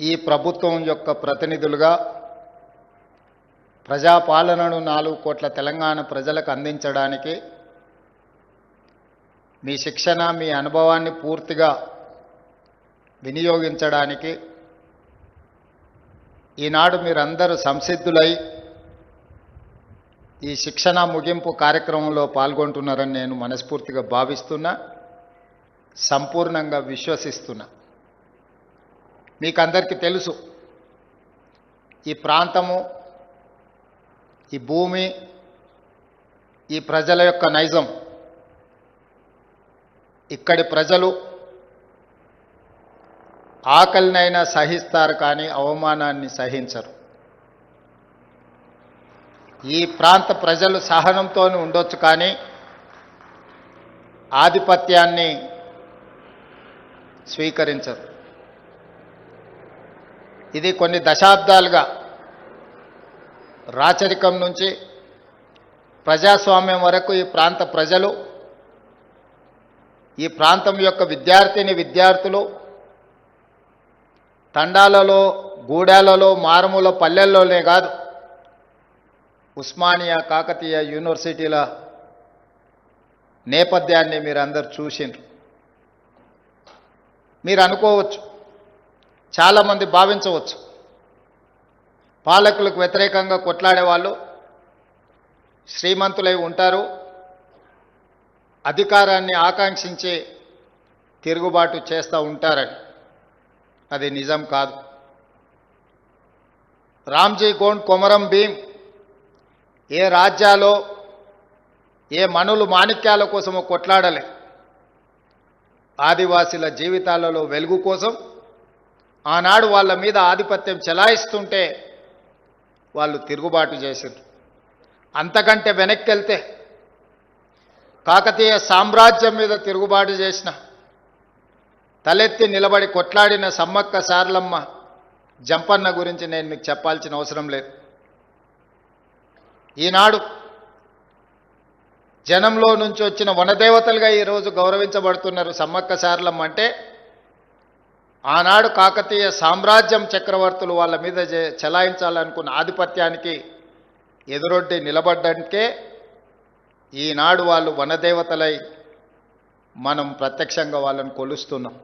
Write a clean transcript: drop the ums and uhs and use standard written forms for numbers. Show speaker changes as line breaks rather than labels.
ఈ ప్రభుత్వం యొక్క ప్రతినిధులుగా ప్రజాపాలనను 4 కోట్ల తెలంగాణ ప్రజలకు అందించడానికి మీ శిక్షణ మీ అనుభవాన్ని పూర్తిగా వినియోగించడానికి ఈనాడు మీరందరూ సంసిద్ధులై ఈ శిక్షణ ముగింపు కార్యక్రమంలో పాల్గొంటున్నారని నేను మనస్ఫూర్తిగా భావిస్తున్నా, సంపూర్ణంగా విశ్వసిస్తున్నా. మీకందరికీ తెలుసు, ఈ ప్రాంతము, ఈ భూమి, ఈ ప్రజల యొక్క నైజం. ఇక్కడి ప్రజలు ఆకలినైనా సహిస్తారు కానీ అవమానాన్ని సహించరు. ఈ ప్రాంత ప్రజలు సహనంతో ఉండొచ్చు కానీ ఆధిపత్యాన్ని స్వీకరించరు. ఇది కొన్ని దశాబ్దాలుగా రాచరికం నుంచి ప్రజాస్వామ్యం వరకు ఈ ప్రాంత ప్రజలు, ఈ ప్రాంతం యొక్క విద్యార్థులు తండాలలో, గూడాలలో, మారుమూల పల్లెల్లోనే కాదు, ఉస్మానియా, కాకతీయ యూనివర్సిటీల నేపథ్యాన్ని మీరందరూ చూసిండ్రు. మీరు అనుకోవచ్చు, చాలామంది భావించవచ్చు, పాలకులకు వ్యతిరేకంగా కొట్లాడే వాళ్ళు శ్రీమంతులై ఉంటారు, అధికారాన్ని ఆకాంక్షించి తిరుగుబాటు చేస్తూ ఉంటారని. అది నిజం కాదు. రామ్జీ గోండ్, కొమరం భీం ఏ రాజ్యాలో ఏ మనులు మాణిక్యాల కోసమో కొట్లాడలే. ఆదివాసీల జీవితాలలో వెలుగు కోసం ఆనాడు వాళ్ళ మీద ఆధిపత్యం చెలాయిస్తుంటే వాళ్ళు తిరుగుబాటు చేశారు. అంతకంటే వెనక్కి వెళ్తే కాకతీయ సామ్రాజ్యం మీద తిరుగుబాటు చేసిన, తలెత్తి నిలబడి కొట్లాడిన సమ్మక్క సారలమ్మ, జంపన్న గురించి నేను మీకు చెప్పాల్సిన అవసరం లేదు. ఈనాడు జనంలో నుంచి వచ్చిన వనదేవతలుగా ఈరోజు గౌరవించబడుతున్నారు. సమ్మక్క సారలమ్మ అంటే ఆనాడు కాకతీయ సామ్రాజ్యం చక్రవర్తులు వాళ్ళ మీద చెలాయించాలనుకున్న ఆధిపత్యానికి ఎదురొడ్డి నిలబడ్డానికే ఈనాడు వాళ్ళు వనదేవతలై మనం ప్రత్యక్షంగా వాళ్ళని కొలుస్తున్నాం.